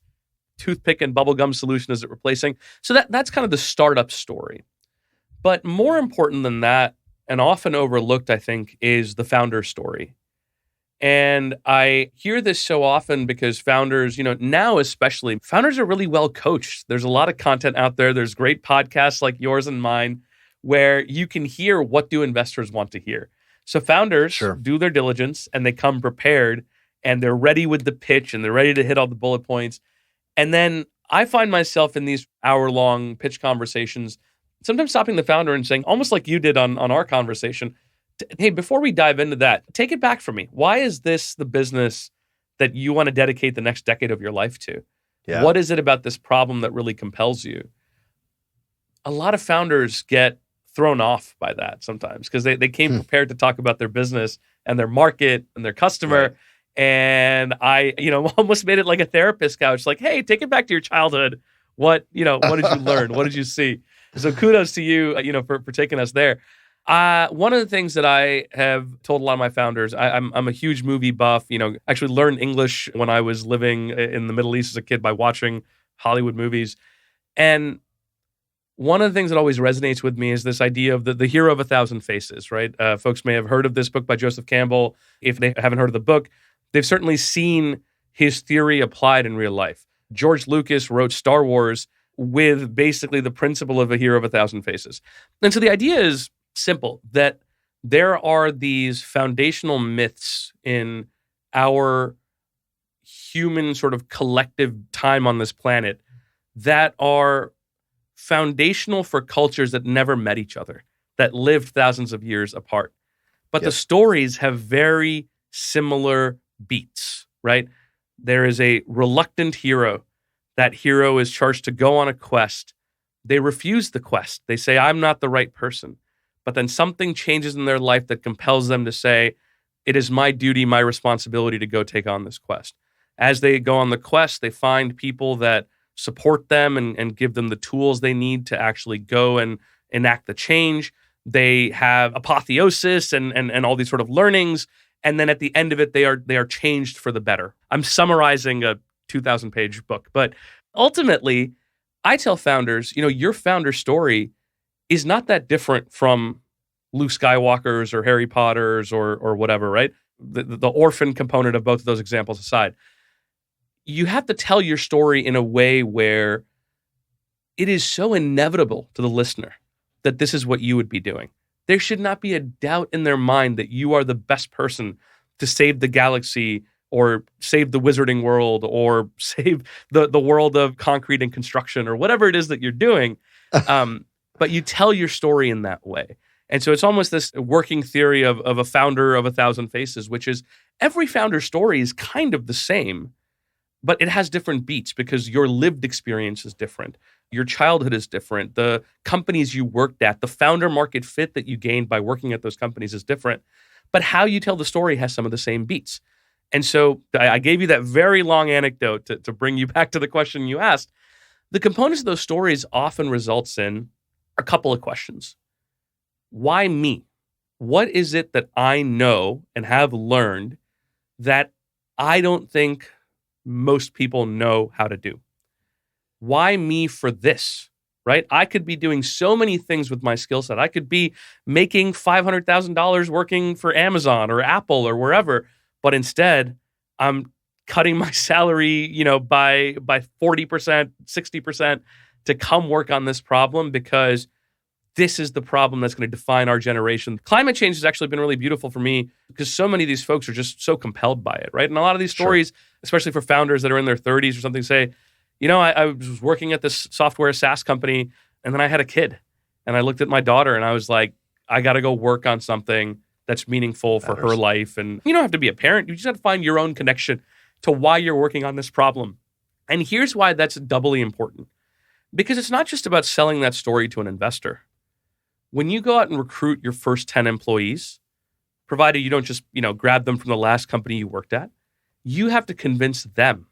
toothpick and bubblegum solution is it replacing? So that's kind of the startup story. But more important than that, and often overlooked, I think, is the founder story. And I hear this so often because founders, now especially, founders are really well coached. There's a lot of content out there. There's great podcasts like yours and mine where you can hear what do investors want to hear. So founders do their diligence and they come prepared and they're ready with the pitch and they're ready to hit all the bullet points. And then I find myself in these hour-long pitch conversations, sometimes stopping the founder and saying, almost like you did on our conversation, hey, before we dive into that, take it back from me. Why is this the business that you want to dedicate the next decade of your life to? Yeah. What is it about this problem that really compels you? A lot of founders get thrown off by that sometimes because they came prepared to talk about their business and their market and their customer. Right. And I, almost made it like a therapist couch, like, hey, take it back to your childhood. What did you learn? What did you see? So kudos to you, for taking us there. One of the things that I have told a lot of my founders, I'm a huge movie buff, actually learned English when I was living in the Middle East as a kid by watching Hollywood movies. And one of the things that always resonates with me is this idea of the hero of 1,000 faces, right? Folks may have heard of this book by Joseph Campbell. If they haven't heard of the book, they've certainly seen his theory applied in real life. George Lucas wrote Star Wars with basically the principle of a hero of 1,000 faces. And so the idea is simple, that there are these foundational myths in our human sort of collective time on this planet that are foundational for cultures that never met each other, that lived thousands of years apart. But the stories have very similar beats, right? There is a reluctant hero That hero is charged to go on a quest. They refuse the quest. They say, I'm not the right person. But then something changes in their life that compels them to say, it is my duty, my responsibility to go take on this quest. As they go on the quest, they find people that support them and give them the tools they need to actually go and enact the change. They have apotheosis and all these sort of learnings. And then at the end of it, they are changed for the better. I'm summarizing a 2,000-page book. But ultimately, I tell founders, your founder story is not that different from Luke Skywalker's or Harry Potter's or whatever, right? The orphan component of both of those examples aside. You have to tell your story in a way where it is so inevitable to the listener that this is what you would be doing. There should not be a doubt in their mind that you are the best person to save the galaxy or save the wizarding world or save the world of concrete and construction or whatever it is that you're doing. But you tell your story in that way. And so it's almost this working theory of a founder of 1,000 faces, which is every founder story is kind of the same, but it has different beats because your lived experience is different. Your childhood is different. The companies you worked at, the founder market fit that you gained by working at those companies is different. But how you tell the story has some of the same beats. And so I gave you that very long anecdote to bring you back to the question you asked. The components of those stories often results in a couple of questions. Why me? What is it that I know and have learned that I don't think most people know how to do? Why me for this, right? I could be doing so many things with my skill set. I could be making $500,000 working for Amazon or Apple or wherever, but instead I'm cutting my salary, by 40%, 60% to come work on this problem because this is the problem that's going to define our generation. Climate change has actually been really beautiful for me because so many of these folks are just so compelled by it, right? And a lot of these stories, especially for founders that are in their 30s or something, say, I was working at this software SaaS company and then I had a kid and I looked at my daughter and I was like, I got to go work on something that's meaningful for her life. And you don't have to be a parent. You just have to find your own connection to why you're working on this problem. And here's why that's doubly important. Because it's not just about selling that story to an investor. When you go out and recruit your first 10 employees, provided you don't just, grab them from the last company you worked at, you have to convince them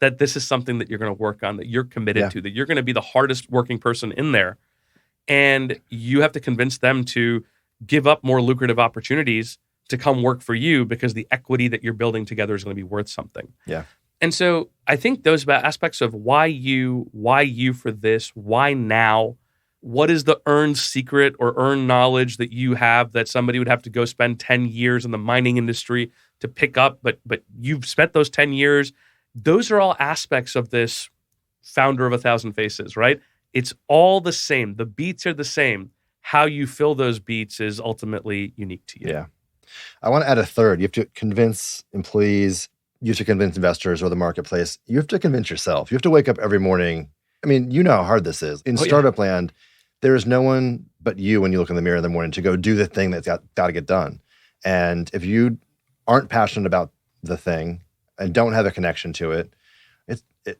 that this is something that you're going to work on, that you're committed to, that you're going to be the hardest working person in there. And you have to convince them to give up more lucrative opportunities to come work for you because the equity that you're building together is going to be worth something. Yeah. And so I think those aspects of why you for this, why now, what is the earned secret or earned knowledge that you have that somebody would have to go spend 10 years in the mining industry to pick up, but you've spent those 10 years. Those are all aspects of this founder of 1,000 faces, right? It's all the same. The beats are the same. How you fill those beats is ultimately unique to you. Yeah. I want to add a third. You have to convince employees, you have to convince investors or the marketplace. You have to convince yourself. You have to wake up every morning. I mean, you know how hard this is. In startup land, there is no one but you when you look in the mirror in the morning to go do the thing that's got to get done. And if you aren't passionate about the thing and don't have a connection to it,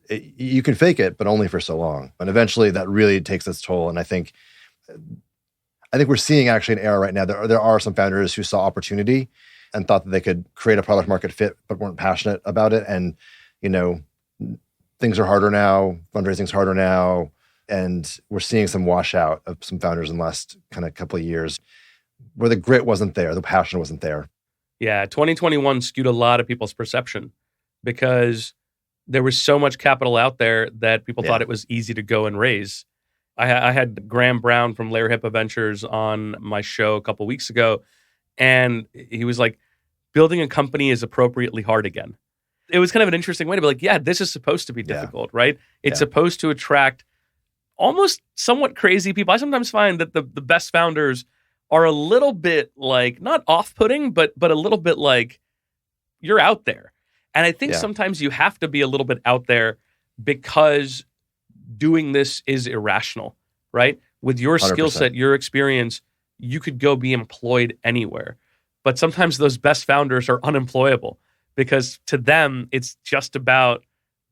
you can fake it, but only for so long. And eventually that really takes its toll. And I think we're seeing actually an era right now. There are some founders who saw opportunity and thought that they could create a product market fit, but weren't passionate about it. And, things are harder now. Fundraising's harder now. And we're seeing some washout of some founders in the last kind of couple of years where the grit wasn't there, the passion wasn't there. Yeah, 2021 skewed a lot of people's perception because there was so much capital out there that people thought it was easy to go and raise. I had Graham Brown from VSC Ventures on my show a couple weeks ago, and he was like, building a company is appropriately hard again. It was kind of an interesting way to be like, yeah, this is supposed to be difficult, right? It's supposed to attract almost somewhat crazy people. I sometimes find that the best founders are a little bit like, not off-putting, but a little bit like, you're out there. And I think sometimes you have to be a little bit out there because doing this is irrational, right? With your skill set, your experience, you could go be employed anywhere. But sometimes those best founders are unemployable because to them, it's just about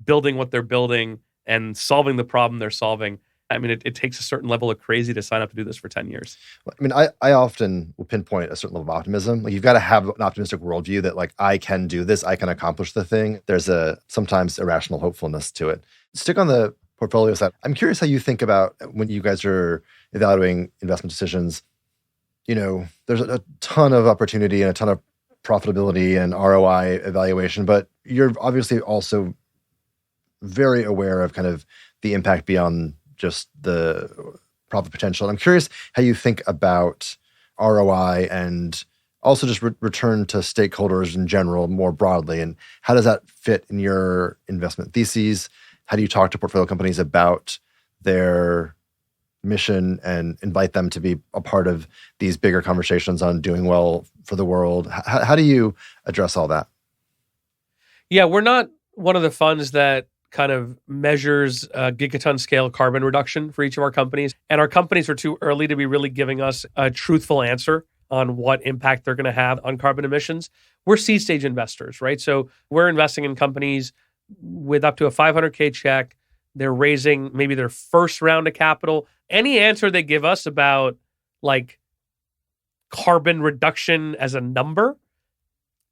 building what they're building and solving the problem they're solving. I mean, it takes a certain level of crazy to sign up to do this for 10 years. I mean, I often will pinpoint a certain level of optimism. Like, you've got to have an optimistic worldview that, like, I can do this, I can accomplish the thing. There's a sometimes irrational hopefulness to it. Stick on the portfolio side. I'm curious how you think about when you guys are evaluating investment decisions. There's a ton of opportunity and a ton of profitability and ROI evaluation, but you're obviously also very aware of kind of the impact beyond just the profit potential. I'm curious how you think about ROI and also just return to stakeholders in general more broadly, and how does that fit in your investment theses? How do you talk to portfolio companies about their mission and invite them to be a part of these bigger conversations on doing well for the world? How do you address all that? Yeah, we're not one of the funds that kind of measures gigaton scale carbon reduction for each of our companies. And our companies are too early to be really giving us a truthful answer on what impact they're going to have on carbon emissions. We're seed stage investors, right? So we're investing in companies with up to a 500K check. They're raising maybe their first round of capital. Any answer they give us about like carbon reduction as a number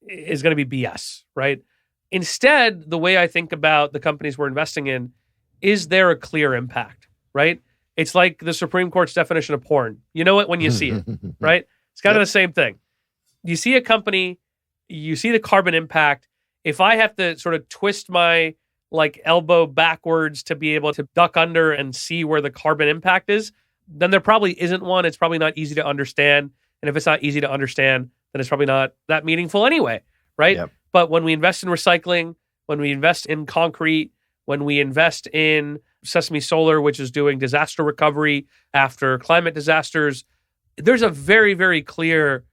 is going to be BS, right? Instead, the way I think about the companies we're investing in, is there a clear impact, right? It's like the Supreme Court's definition of porn. You know it when you see it, right? It's kind of the same thing. You see a company, you see the carbon impact. If I have to sort of twist my like elbow backwards to be able to duck under and see where the carbon impact is, then there probably isn't one. It's probably not easy to understand. And if it's not easy to understand, then it's probably not that meaningful anyway, right? Yep. But when we invest in recycling, when we invest in concrete, when we invest in Sesame Solar, which is doing disaster recovery after climate disasters, there's a very, very clear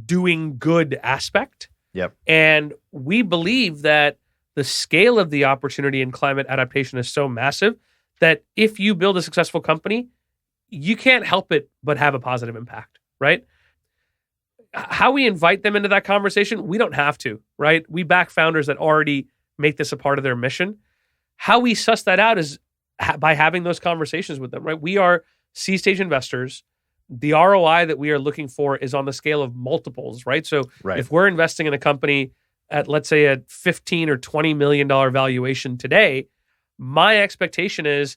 doing good aspect. Yep. And we believe that the scale of the opportunity in climate adaptation is so massive that if you build a successful company, you can't help it but have a positive impact, right? How we invite them into that conversation, we don't have to, right? We back founders that already make this a part of their mission. How we suss that out is by having those conversations with them, right? We are seed stage investors. The ROI that we are looking for is on the scale of multiples, right? So if we're investing in a company at, let's say, a $15 or $20 million valuation today, my expectation is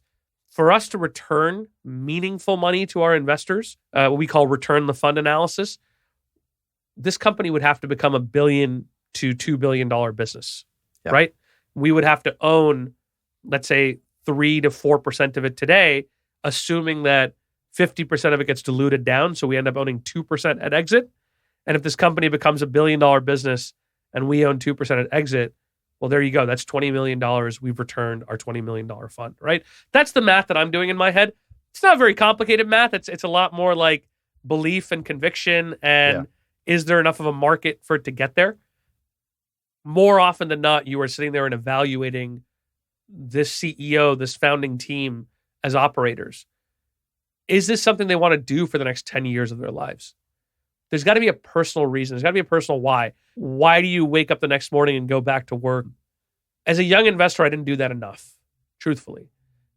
for us to return meaningful money to our investors, what we call return the fund analysis, this company would have to become $1 billion to $2 billion business, right? We would have to own, let's say, 3 to 4% of it today, assuming that 50% of it gets diluted down, so we end up owning 2% at exit. And if this company becomes $1 billion business and we own 2% at exit, well, there you go. That's $20 million. We've returned our $20 million fund, right? That's the math that I'm doing in my head. It's not very complicated math. It's a lot more like belief and conviction and is there enough of a market for it to get there? More often than not, you are sitting there and evaluating this CEO, this founding team as operators. Is this something they want to do for the next 10 years of their lives? There's got to be a personal reason. There's got to be a personal why. Why do you wake up the next morning and go back to work? As a young investor, I didn't do that enough, truthfully.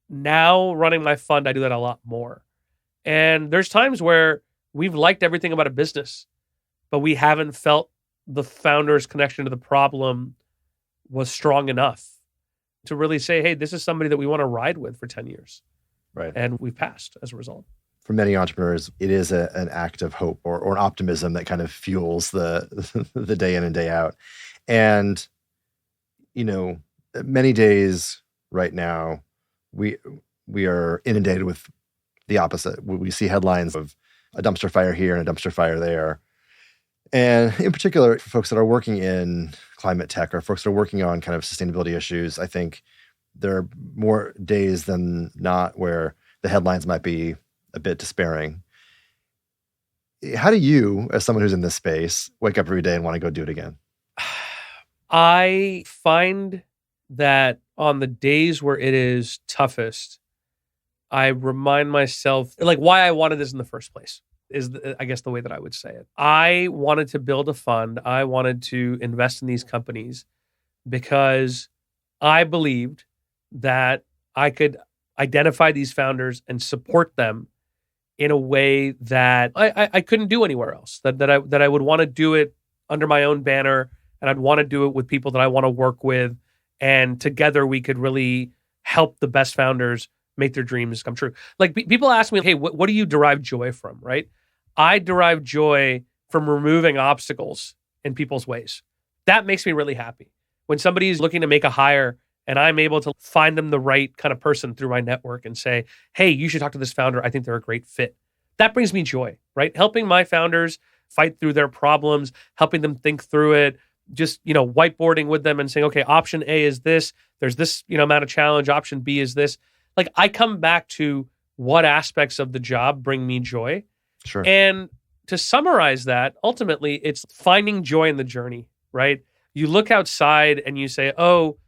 Now, running my fund, I do that a lot more. And there's times where we've liked everything about a business, but we haven't felt the founder's connection to the problem was strong enough to really say, hey, this is somebody that we want to ride with for 10 years. Right. And we've passed as a result. For many entrepreneurs, it is an act of hope or an optimism that kind of fuels the the day in and day out. And, many days right now, we are inundated with the opposite. We see headlines of a dumpster fire here and a dumpster fire there. And in particular, for folks that are working in climate tech or folks that are working on kind of sustainability issues, I think there are more days than not where the headlines might be a bit despairing. How do you, as someone who's in this space, wake up every day and want to go do it again? I find that on the days where it is toughest, I remind myself, like, why I wanted this in the first place is, I guess, the way that I would say it. I wanted to build a fund. I wanted to invest in these companies because I believed that I could identify these founders and support them in a way that I couldn't do anywhere else. That I would want to do it under my own banner, and I'd want to do it with people that I want to work with, and together we could really help the best founders make their dreams come true. Like people ask me, hey, what do you derive joy from, right? I derive joy from removing obstacles in people's ways. That makes me really happy. When somebody's looking to make a hire and I'm able to find them the right kind of person through my network and say, hey, you should talk to this founder. I think they're a great fit. That brings me joy, right? Helping my founders fight through their problems, helping them think through it, just, whiteboarding with them and saying, okay, option A is this. There's this, amount of challenge. Option B is this. Like I come back to what aspects of the job bring me joy. Sure. And to summarize that, ultimately, it's finding joy in the journey, right? You look outside and you say, oh,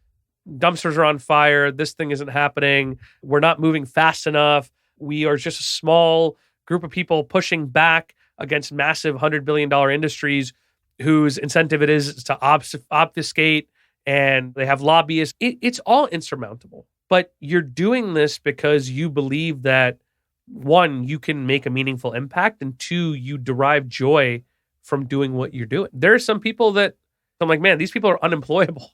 dumpsters are on fire. This thing isn't happening. We're not moving fast enough. We are just a small group of people pushing back against massive $100 billion industries whose incentive it is to obfuscate, and they have lobbyists. It's all insurmountable. But you're doing this because you believe that, one, you can make a meaningful impact, and two, you derive joy from doing what you're doing. There are some people that I'm like, man, these people are unemployable.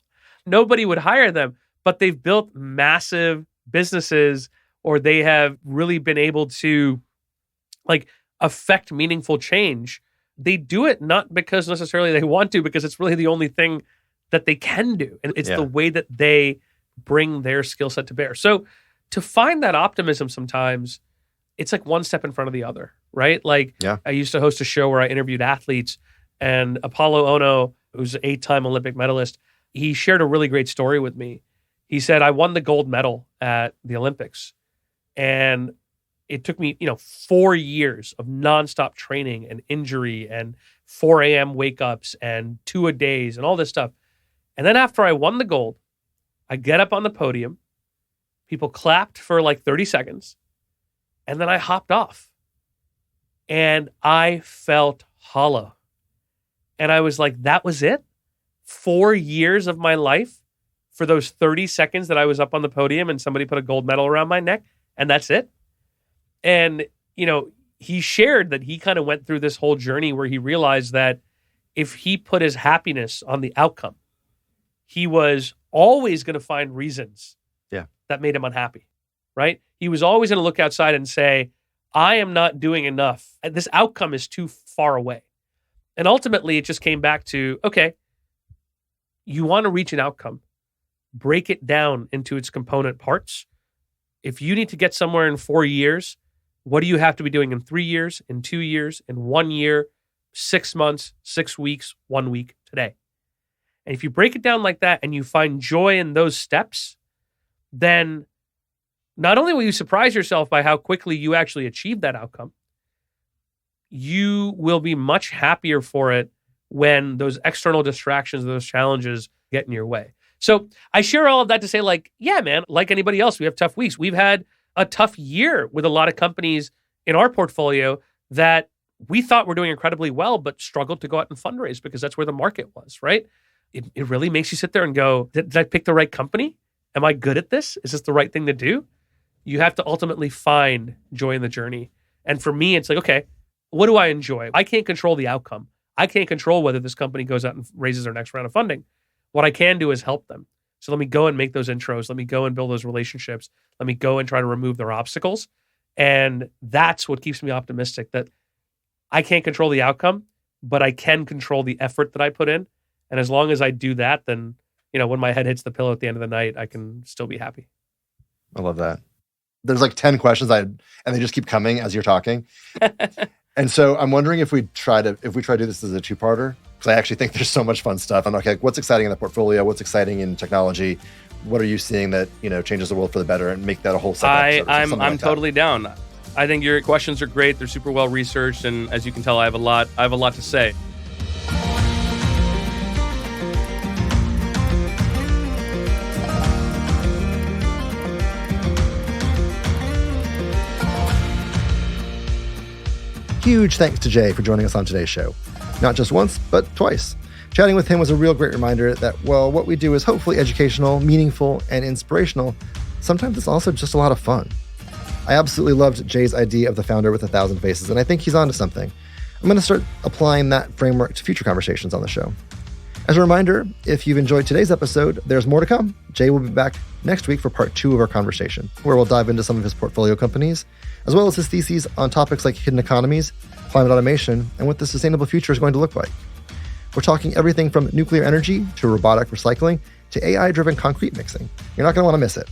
Nobody would hire them, but they've built massive businesses, or they have really been able to affect meaningful change. They do it not because necessarily they want to, because it's really the only thing that they can do. And it's the way that they bring their skill set to bear. So to find that optimism sometimes, it's like one step in front of the other, right? I used to host a show where I interviewed athletes, and Apollo Ono, who's an 8-time Olympic medalist, he shared a really great story with me. He said, I won the gold medal at the Olympics, and it took me, 4 years of nonstop training and injury and 4 a.m. wake-ups and 2-a-days and all this stuff. And then after I won the gold, I get up on the podium, people clapped for 30 seconds, and then I hopped off. And I felt hollow. And I was like, that was it? 4 years of my life for those 30 seconds that I was up on the podium and somebody put a gold medal around my neck, and that's it? And, he shared that he kind of went through this whole journey where he realized that if he put his happiness on the outcome, he was always going to find reasons that made him unhappy, right? He was always going to look outside and say, I am not doing enough. This outcome is too far away. And ultimately, it just came back to, okay, you want to reach an outcome, break it down into its component parts. If you need to get somewhere in 4 years, what do you have to be doing in 3 years, in 2 years, in 1 year, 6 months, 6 weeks, 1 week today? And if you break it down like that and you find joy in those steps, then not only will you surprise yourself by how quickly you actually achieve that outcome, you will be much happier for it when those external distractions, those challenges get in your way. So I share all of that to say, yeah, man, like anybody else, we have tough weeks. We've had a tough year with a lot of companies in our portfolio that we thought were doing incredibly well, but struggled to go out and fundraise because that's where the market was, right? It really makes you sit there and go, did I pick the right company? Am I good at this? Is this the right thing to do? You have to ultimately find joy in the journey. And for me, it's like, okay, what do I enjoy? I can't control the outcome. I can't control whether this company goes out and raises their next round of funding. What I can do is help them. So let me go and make those intros. Let me go and build those relationships. Let me go and try to remove their obstacles. And that's what keeps me optimistic, that I can't control the outcome, but I can control the effort that I put in. And as long as I do that, then, when my head hits the pillow at the end of the night, I can still be happy. I love that. There's 10 questions and they just keep coming as you're talking. And so I'm wondering if we try to do this as a two-parter, because I actually think there's so much fun stuff. I'm okay, what's exciting in the portfolio? What's exciting in technology? What are you seeing that, changes the world for the better, and make that a whole separate episode? I'm totally down. I think your questions are great. They're super well researched, and as you can tell, I have a lot to say. Huge thanks to Jay for joining us on today's show. Not just once, but twice. Chatting with him was a real great reminder that while what we do is hopefully educational, meaningful, and inspirational, sometimes it's also just a lot of fun. I absolutely loved Jay's idea of the founder with 1,000 faces, and I think he's onto something. I'm going to start applying that framework to future conversations on the show. As a reminder, if you've enjoyed today's episode, there's more to come. Jay will be back next week for part 2 of our conversation, where we'll dive into some of his portfolio companies, as well as his theses on topics like hidden economies, climate automation, and what the sustainable future is going to look like. We're talking everything from nuclear energy to robotic recycling to AI-driven concrete mixing. You're not going to want to miss it.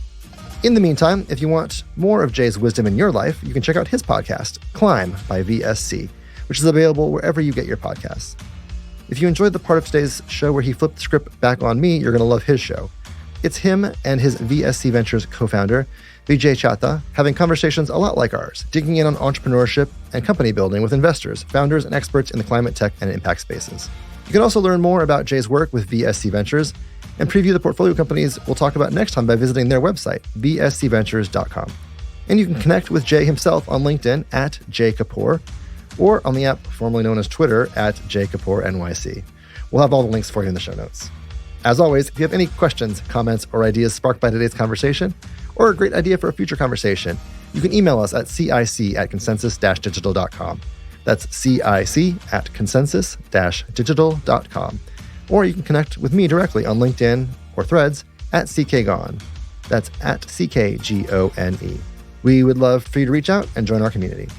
In the meantime, if you want more of Jay's wisdom in your life, you can check out his podcast, Climb by VSC, which is available wherever you get your podcasts. If you enjoyed the part of today's show where he flipped the script back on me, you're going to love his show. It's him and his VSC Ventures co-founder, Vijay Chattha, having conversations a lot like ours, digging in on entrepreneurship and company building with investors, founders, and experts in the climate tech and impact spaces. You can also learn more about Jay's work with VSC Ventures and preview the portfolio companies we'll talk about next time by visiting their website, vscventures.com. And you can connect with Jay himself on LinkedIn at Jay Kapoor, or on the app formerly known as Twitter at JKapoorNYC. We'll have all the links for you in the show notes. As always, if you have any questions, comments, or ideas sparked by today's conversation, or a great idea for a future conversation, you can email us at cic@consensus-digital.com. That's cic@consensus-digital.com. Or you can connect with me directly on LinkedIn or Threads at ckgaughan. That's at CKGONE. We would love for you to reach out and join our community.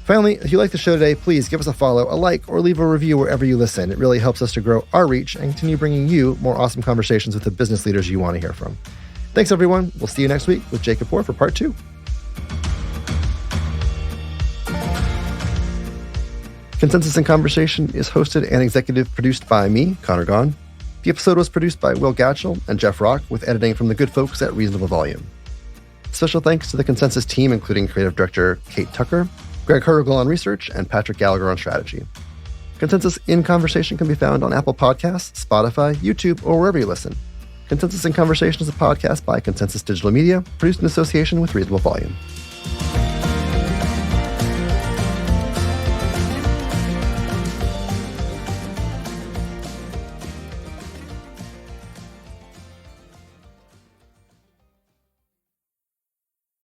Finally, if you like the show today, please give us a follow, a like, or leave a review wherever you listen. It really helps us to grow our reach and continue bringing you more awesome conversations with the business leaders you want to hear from. Thanks, everyone. We'll see you next week with Jay Kapoor for part 2. Consensus in Conversation is hosted and executive produced by me, Conor Gaughan. The episode was produced by Will Gatchell and Jeff Rock with editing from the good folks at Reasonable Volume. Special thanks to the Consensus team, including creative director Kate Tucker, Greg Hergel on research, and Patrick Gallagher on strategy. Consensus in Conversation can be found on Apple Podcasts, Spotify, YouTube, or wherever you listen. Consensus in Conversation is a podcast by Consensus Digital Media, produced in association with Reasonable Volume.